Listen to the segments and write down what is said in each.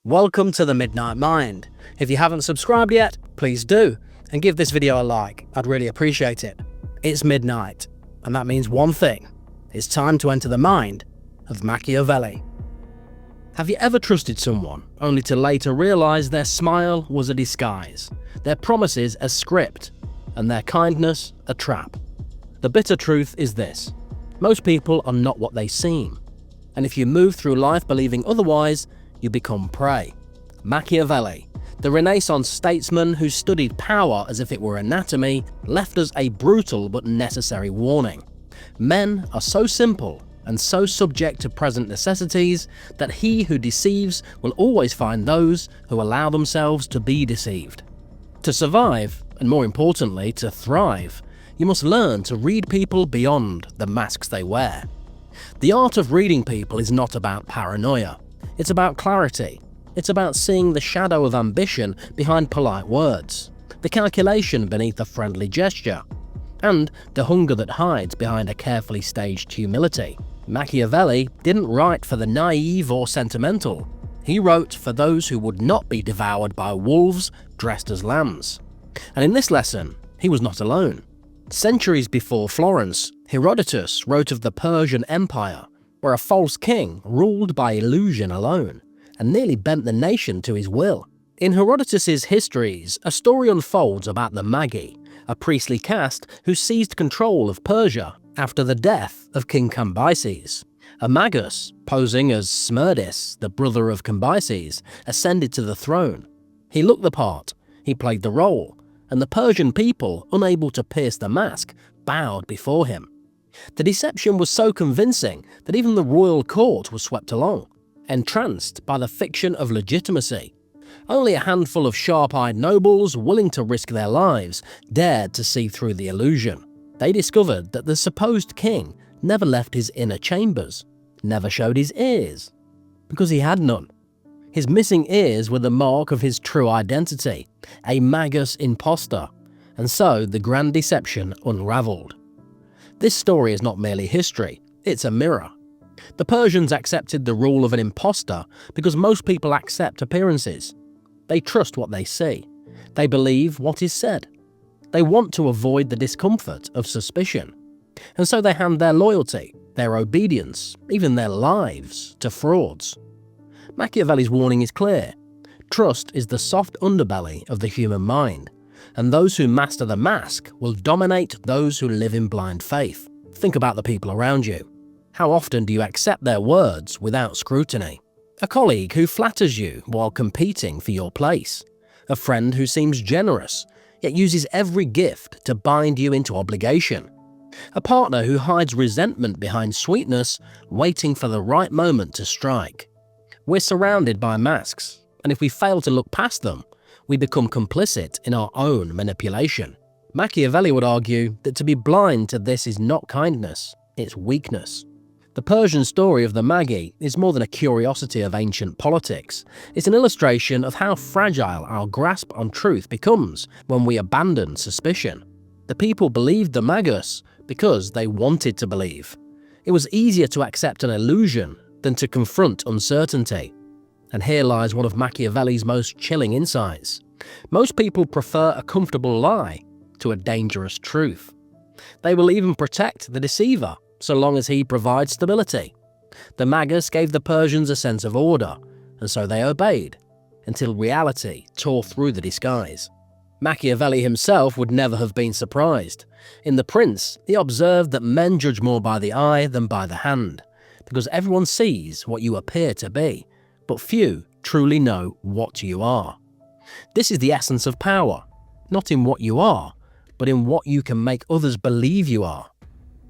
Welcome to the Midnight Mind. If you haven't subscribed yet, please do, and give this video a like. I'd really appreciate it. It's midnight, and that means one thing. It's time to enter the mind of Machiavelli. Have you ever trusted someone only to later realize their smile was a disguise, their promises a script, and their kindness a trap? The bitter truth is this: most people are not what they seem, and if you move through life believing otherwise, you become prey. Machiavelli, the Renaissance statesman who studied power as if it were anatomy, left us a brutal but necessary warning. Men are so simple and so subject to present necessities that he who deceives will always find those who allow themselves to be deceived. To survive, and more importantly, to thrive, you must learn to read people beyond the masks they wear. The art of reading people is not about paranoia. It's about clarity. It's about seeing the shadow of ambition behind polite words, the calculation beneath a friendly gesture, and the hunger that hides behind a carefully staged humility. Machiavelli didn't write for the naive or sentimental. He wrote for those who would not be devoured by wolves dressed as lambs. And in this lesson, he was not alone. Centuries before Florence, Herodotus wrote of the Persian Empire, where a false king ruled by illusion alone, and nearly bent the nation to his will. In Herodotus's Histories, a story unfolds about the Magi, a priestly caste who seized control of Persia after the death of King Cambyses. A magus, posing as Smerdis, the brother of Cambyses, ascended to the throne. He looked the part, he played the role, and the Persian people, unable to pierce the mask, bowed before him. The deception was so convincing that even the royal court was swept along, entranced by the fiction of legitimacy. Only a handful of sharp-eyed nobles, willing to risk their lives, dared to see through the illusion. They discovered that the supposed king never left his inner chambers, never showed his ears, because he had none. His missing ears were the mark of his true identity, a magus impostor, and so the grand deception unraveled. This story is not merely history, it's a mirror. The Persians accepted the rule of an impostor because most people accept appearances. They trust what they see. They believe what is said. They want to avoid the discomfort of suspicion. And so they hand their loyalty, their obedience, even their lives to frauds. Machiavelli's warning is clear. Trust is the soft underbelly of the human mind, and those who master the mask will dominate those who live in blind faith. Think about the people around you. How often do you accept their words without scrutiny? A colleague who flatters you while competing for your place. A friend who seems generous, yet uses every gift to bind you into obligation. A partner who hides resentment behind sweetness, waiting for the right moment to strike. We're surrounded by masks, and if we fail to look past them, we become complicit in our own manipulation. Machiavelli would argue that to be blind to this is not kindness, it's weakness. The Persian story of the Magi is more than a curiosity of ancient politics. It's an illustration of how fragile our grasp on truth becomes when we abandon suspicion. The people believed the magus because they wanted to believe. It was easier to accept an illusion than to confront uncertainty. And here lies one of Machiavelli's most chilling insights. Most people prefer a comfortable lie to a dangerous truth. They will even protect the deceiver so long as he provides stability. The magus gave the Persians a sense of order, and so they obeyed, until reality tore through the disguise. Machiavelli himself would never have been surprised. In The Prince, he observed that men judge more by the eye than by the hand, because everyone sees what you appear to be, but few truly know what you are. This is the essence of power, not in what you are, but in what you can make others believe you are.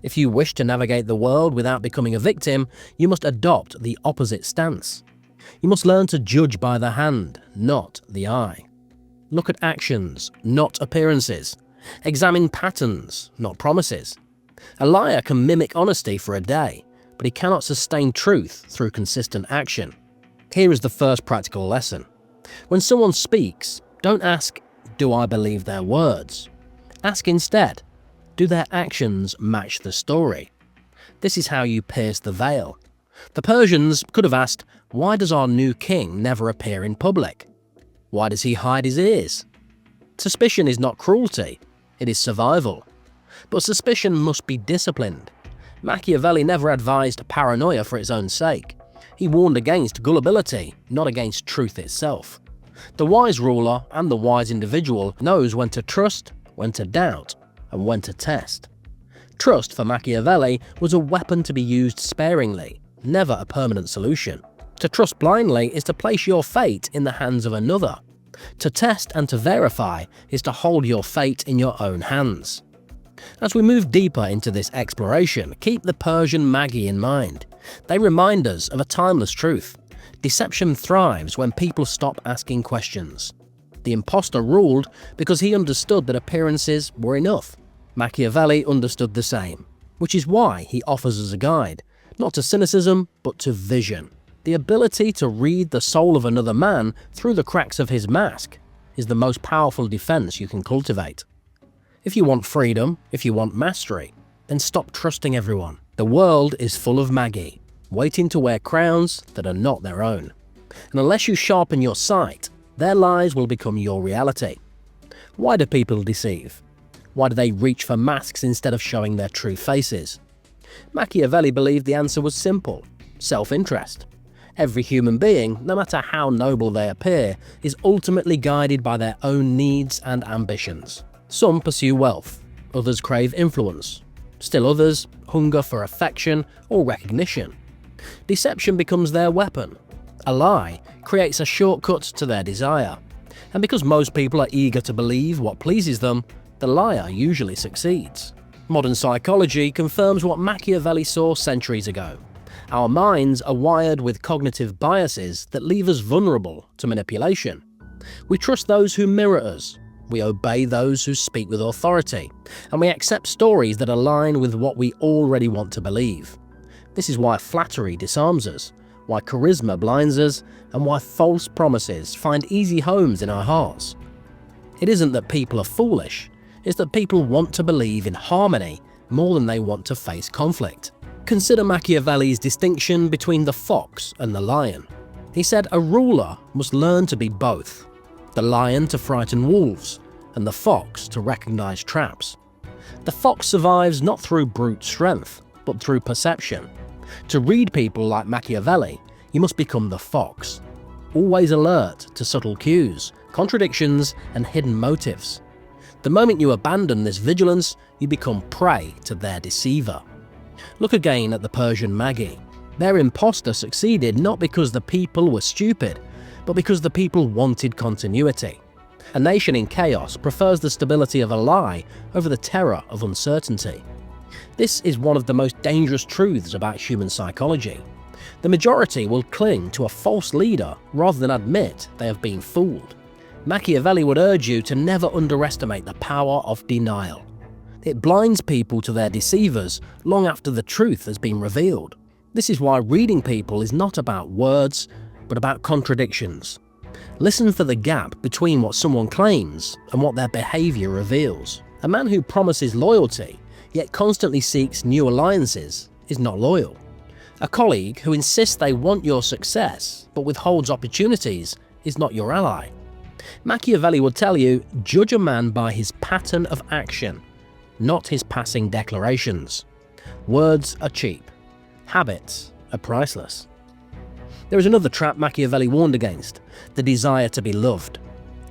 If you wish to navigate the world without becoming a victim, you must adopt the opposite stance. You must learn to judge by the hand, not the eye. Look at actions, not appearances. Examine patterns, not promises. A liar can mimic honesty for a day, but he cannot sustain truth through consistent action. Here is the first practical lesson. When someone speaks, don't ask, "Do I believe their words?" Ask instead, do their actions match the story? This is how you pierce the veil. The Persians could have asked, why does our new king never appear in public? Why does he hide his ears? Suspicion is not cruelty, it is survival. But suspicion must be disciplined. Machiavelli never advised paranoia for its own sake. He warned against gullibility, not against truth itself. The wise ruler and the wise individual knows when to trust, when to doubt, and when to test. Trust for Machiavelli was a weapon to be used sparingly, never a permanent solution. To trust blindly is to place your fate in the hands of another. To test and to verify is to hold your fate in your own hands. As we move deeper into this exploration, keep the Persian Magi in mind. They remind us of a timeless truth. Deception thrives when people stop asking questions. The impostor ruled because he understood that appearances were enough. Machiavelli understood the same, which is why he offers us a guide, not to cynicism, but to vision. The ability to read the soul of another man through the cracks of his mask is the most powerful defense you can cultivate. If you want freedom, if you want mastery, then stop trusting everyone. The world is full of Magi, waiting to wear crowns that are not their own. And unless you sharpen your sight, their lies will become your reality. Why do people deceive? Why do they reach for masks instead of showing their true faces? Machiavelli believed the answer was simple: self-interest. Every human being, no matter how noble they appear, is ultimately guided by their own needs and ambitions. Some pursue wealth, others crave influence, still others hunger for affection or recognition. Deception becomes their weapon. A lie creates a shortcut to their desire. And because most people are eager to believe what pleases them, the liar usually succeeds. Modern psychology confirms what Machiavelli saw centuries ago. Our minds are wired with cognitive biases that leave us vulnerable to manipulation. We trust those who mirror us, we obey those who speak with authority, and we accept stories that align with what we already want to believe. This is why flattery disarms us, why charisma blinds us, and why false promises find easy homes in our hearts. It isn't that people are foolish, it's that people want to believe in harmony more than they want to face conflict. Consider Machiavelli's distinction between the fox and the lion. He said a ruler must learn to be both: the lion to frighten wolves, and the fox to recognize traps. The fox survives not through brute strength, but through perception. To read people like Machiavelli, you must become the fox, always alert to subtle cues, contradictions, and hidden motives. The moment you abandon this vigilance, you become prey to their deceiver. Look again at the Persian Magi. Their impostor succeeded not because the people were stupid, but because the people wanted continuity. A nation in chaos prefers the stability of a lie over the terror of uncertainty. This is one of the most dangerous truths about human psychology. The majority will cling to a false leader rather than admit they have been fooled. Machiavelli would urge you to never underestimate the power of denial. It blinds people to their deceivers long after the truth has been revealed. This is why reading people is not about words, but about contradictions. Listen for the gap between what someone claims and what their behavior reveals. A man who promises loyalty, yet constantly seeks new alliances, is not loyal. A colleague who insists they want your success, but withholds opportunities, is not your ally. Machiavelli would tell you, judge a man by his pattern of action, not his passing declarations. Words are cheap. Habits are priceless. There is another trap Machiavelli warned against: the desire to be loved.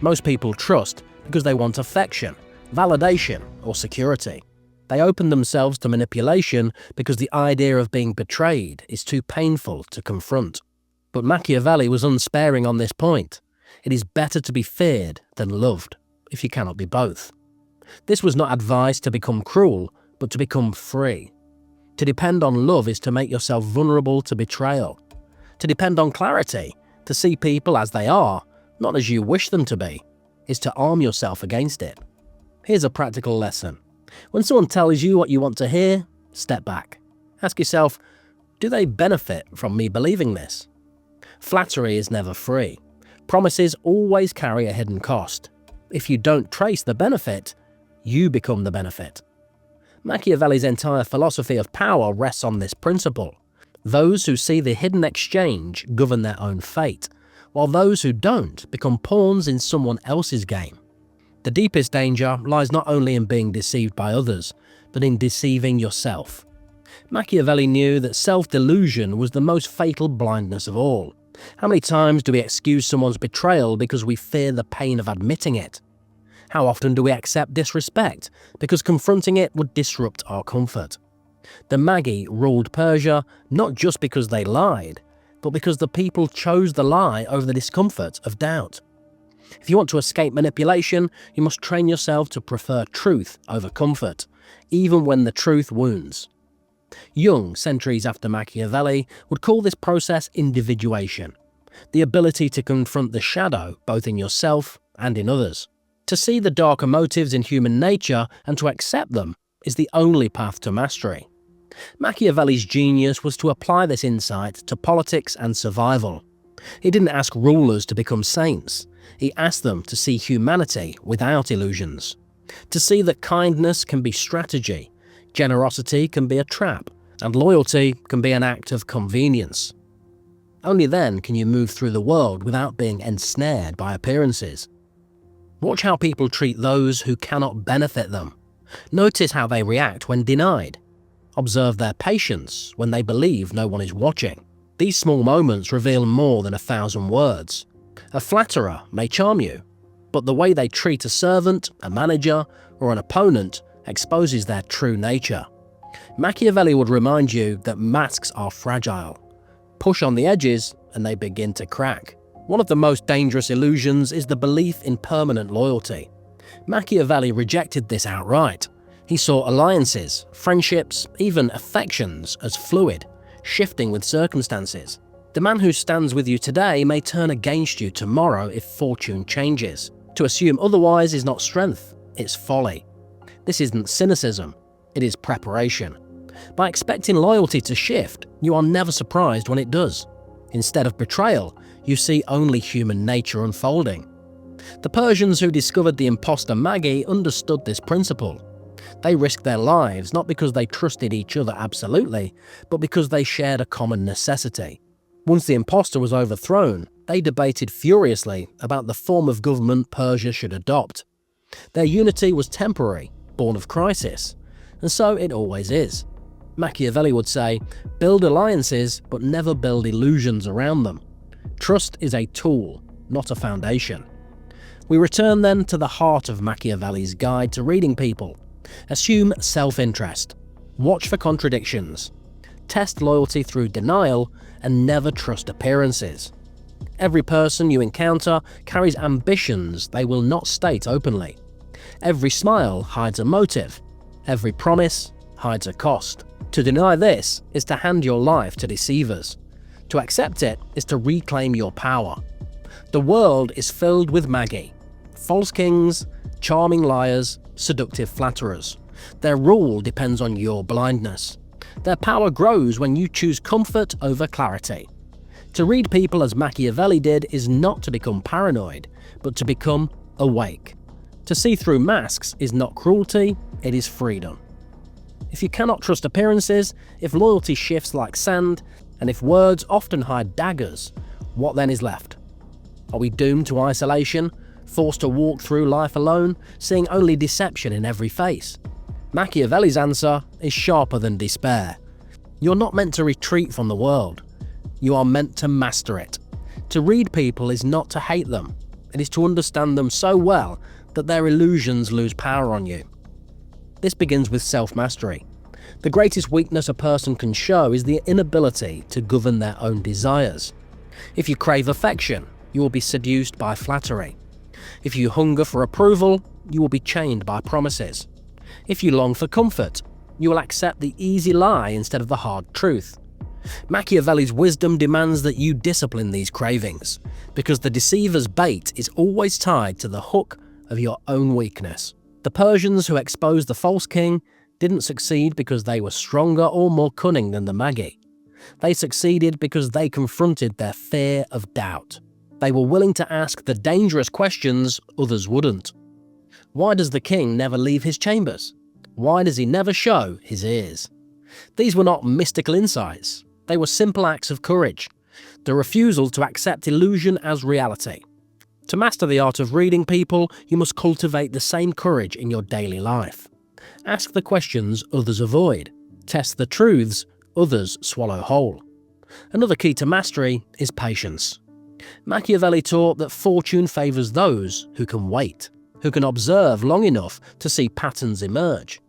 Most people trust because they want affection, validation, or security. They open themselves to manipulation because the idea of being betrayed is too painful to confront. But Machiavelli was unsparing on this point. It is better to be feared than loved, if you cannot be both. This was not advice to become cruel, but to become free. To depend on love is to make yourself vulnerable to betrayal. To depend on clarity, to see people as they are, not as you wish them to be, is to arm yourself against it. Here's a practical lesson. When someone tells you what you want to hear, step back. Ask yourself, do they benefit from me believing this? Flattery is never free. Promises always carry a hidden cost. If you don't trace the benefit, you become the benefit. Machiavelli's entire philosophy of power rests on this principle. Those who see the hidden exchange govern their own fate, while those who don't become pawns in someone else's game. The deepest danger lies not only in being deceived by others, but in deceiving yourself. Machiavelli knew that self-delusion was the most fatal blindness of all. How many times do we excuse someone's betrayal because we fear the pain of admitting it? How often do we accept disrespect because confronting it would disrupt our comfort? The Magi ruled Persia not just because they lied, but because the people chose the lie over the discomfort of doubt. If you want to escape manipulation, you must train yourself to prefer truth over comfort, even when the truth wounds. Jung, centuries after Machiavelli, would call this process individuation, the ability to confront the shadow both in yourself and in others. To see the darker motives in human nature and to accept them is the only path to mastery. Machiavelli's genius was to apply this insight to politics and survival. He didn't ask rulers to become saints. He asked them to see humanity without illusions, to see that kindness can be strategy, generosity can be a trap, and loyalty can be an act of convenience. Only then can you move through the world without being ensnared by appearances. Watch how people treat those who cannot benefit them. Notice how they react when denied. Observe their patience when they believe no one is watching. These small moments reveal more than 1,000 words. A flatterer may charm you, but the way they treat a servant, a manager, or an opponent exposes their true nature. Machiavelli would remind you that masks are fragile. Push on the edges and they begin to crack. One of the most dangerous illusions is the belief in permanent loyalty. Machiavelli rejected this outright. He saw alliances, friendships, even affections as fluid, shifting with circumstances. The man who stands with you today may turn against you tomorrow if fortune changes. To assume otherwise is not strength, it's folly. This isn't cynicism, it is preparation. By expecting loyalty to shift, you are never surprised when it does. Instead of betrayal, you see only human nature unfolding. The Persians who discovered the impostor Magi understood this principle. They risked their lives not because they trusted each other absolutely, but because they shared a common necessity. Once the impostor was overthrown, they debated furiously about the form of government Persia should adopt. Their unity was temporary, born of crisis, and so it always is. Machiavelli would say, build alliances, but never build illusions around them. Trust is a tool, not a foundation. We return then to the heart of Machiavelli's guide to reading people. Assume self-interest. Watch for contradictions. Test loyalty through denial, and never trust appearances. Every person you encounter carries ambitions they will not state openly. Every smile hides a motive. Every promise hides a cost. To deny this is to hand your life to deceivers. To accept it is to reclaim your power. The world is filled with Magi, false kings, charming liars, seductive flatterers. Their rule depends on your blindness. Their power grows when you choose comfort over clarity. To read people as Machiavelli did is not to become paranoid, but to become awake. To see through masks is not cruelty, it is freedom. If you cannot trust appearances, if loyalty shifts like sand, and if words often hide daggers, what then is left? Are we doomed to isolation, forced to walk through life alone, seeing only deception in every face? Machiavelli's answer is sharper than despair. You're not meant to retreat from the world. You are meant to master it. To read people is not to hate them. It is to understand them so well that their illusions lose power on you. This begins with self-mastery. The greatest weakness a person can show is the inability to govern their own desires. If you crave affection, you will be seduced by flattery. If you hunger for approval, you will be chained by promises. If you long for comfort, you will accept the easy lie instead of the hard truth. Machiavelli's wisdom demands that you discipline these cravings, because the deceiver's bait is always tied to the hook of your own weakness. The Persians who exposed the false king didn't succeed because they were stronger or more cunning than the Magi. They succeeded because they confronted their fear of doubt. They were willing to ask the dangerous questions others wouldn't. Why does the king never leave his chambers? Why does he never show his ears? These were not mystical insights. They were simple acts of courage, the refusal to accept illusion as reality. To master the art of reading people, you must cultivate the same courage in your daily life. Ask the questions others avoid. Test the truths others swallow whole. Another key to mastery is patience. Machiavelli taught that fortune favours those who can wait, who can observe long enough to see patterns emerge.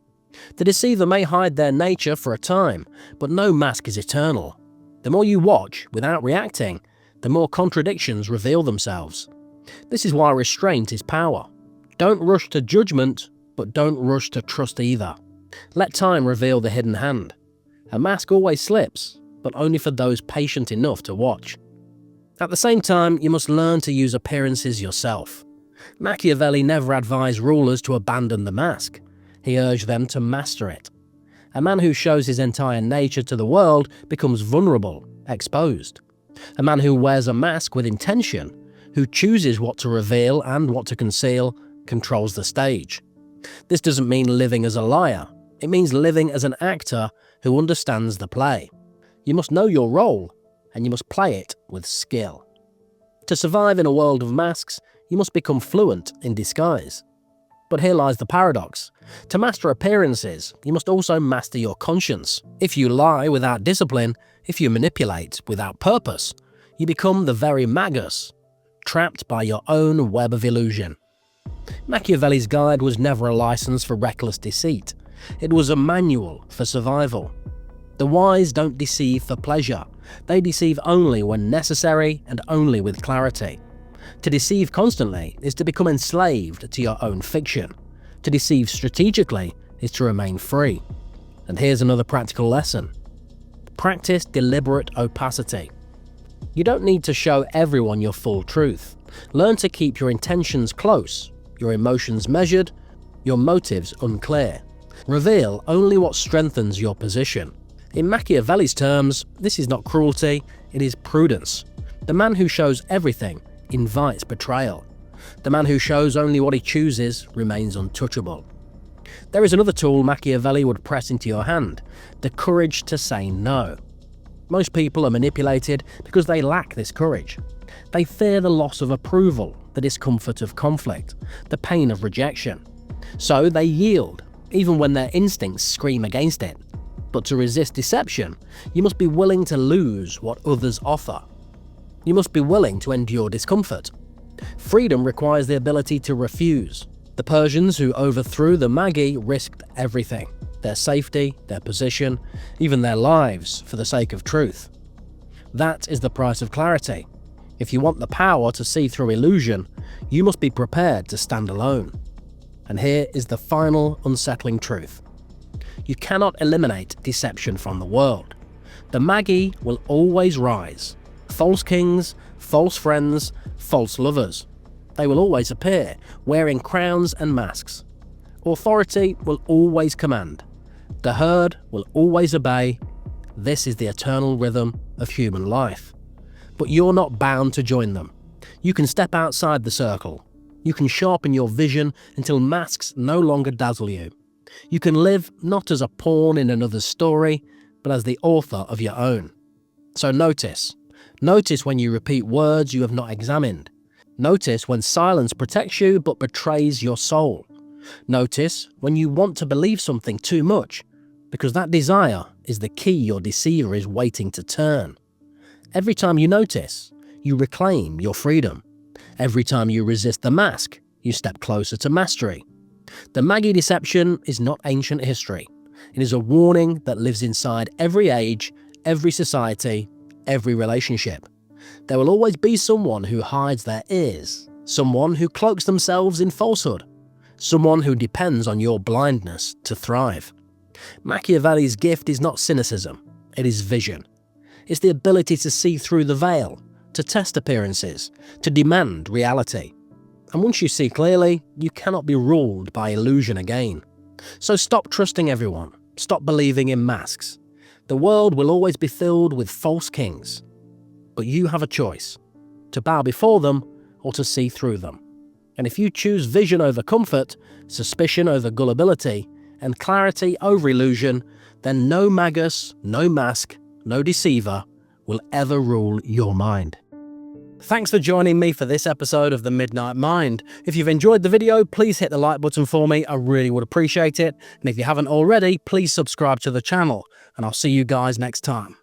The deceiver may hide their nature for a time, but no mask is eternal. The more you watch without reacting, the more contradictions reveal themselves. This is why restraint is power. Don't rush to judgment, but don't rush to trust either. Let time reveal the hidden hand. A mask always slips, but only for those patient enough to watch. At the same time, you must learn to use appearances yourself. Machiavelli never advised rulers to abandon the mask. He urged them to master it. A man who shows his entire nature to the world becomes vulnerable, exposed. A man who wears a mask with intention, who chooses what to reveal and what to conceal, controls the stage. This doesn't mean living as a liar. It means living as an actor who understands the play. You must know your role, and you must play it with skill. To survive in a world of masks, you must become fluent in disguise. But here lies the paradox. To master appearances, you must also master your conscience. If you lie without discipline, if you manipulate without purpose, you become the very magus, trapped by your own web of illusion. Machiavelli's guide was never a license for reckless deceit. It was a manual for survival. The wise don't deceive for pleasure. They deceive only when necessary and only with clarity. To deceive constantly is to become enslaved to your own fiction. To deceive strategically is to remain free. And here's another practical lesson. Practice deliberate opacity. You don't need to show everyone your full truth. Learn to keep your intentions close, your emotions measured, your motives unclear. Reveal only what strengthens your position. In Machiavelli's terms, this is not cruelty, it is prudence. The man who shows everything invites betrayal. The man who shows only what he chooses remains untouchable. There is another tool Machiavelli would press into your hand, the courage to say no. Most people are manipulated because they lack this courage. They fear the loss of approval, the discomfort of conflict, the pain of rejection. So they yield, even when their instincts scream against it. But to resist deception, you must be willing to lose what others offer. You must be willing to endure discomfort. Freedom requires the ability to refuse. The Persians who overthrew the Magi risked everything, their safety, their position, even their lives for the sake of truth. That is the price of clarity. If you want the power to see through illusion, you must be prepared to stand alone. And here is the final unsettling truth. You cannot eliminate deception from the world. The Magi will always rise. False kings, false friends, false lovers. They will always appear, wearing crowns and masks. Authority will always command. The herd will always obey. This is the eternal rhythm of human life. But you're not bound to join them. You can step outside the circle. You can sharpen your vision until masks no longer dazzle you. You can live not as a pawn in another's story, but as the author of your own. So notice. Notice when you repeat words you have not examined. Notice when silence protects you but betrays your soul. Notice when you want to believe something too much, because that desire is the key your deceiver is waiting to turn. Every time you notice, you reclaim your freedom. Every time you resist the mask, you step closer to mastery. The Magi deception is not ancient history. It is a warning that lives inside every age, every society, every relationship. There will always be someone who hides their ears, someone who cloaks themselves in falsehood, someone who depends on your blindness to thrive. Machiavelli's gift is not cynicism, it is vision. It's the ability to see through the veil, to test appearances, to demand reality. And once you see clearly, you cannot be ruled by illusion again. So stop trusting everyone, stop believing in masks. The world will always be filled with false kings. But you have a choice, to bow before them or to see through them. And if you choose vision over comfort, suspicion over gullibility, and clarity over illusion, then no magus, no mask no deceiver, will ever rule your mind. Thanks for joining me for this episode of The Midnight Mind. If you've enjoyed the video, please hit the like button for me. I really would appreciate it. And if you haven't already, please subscribe to the channel. And I'll see you guys next time.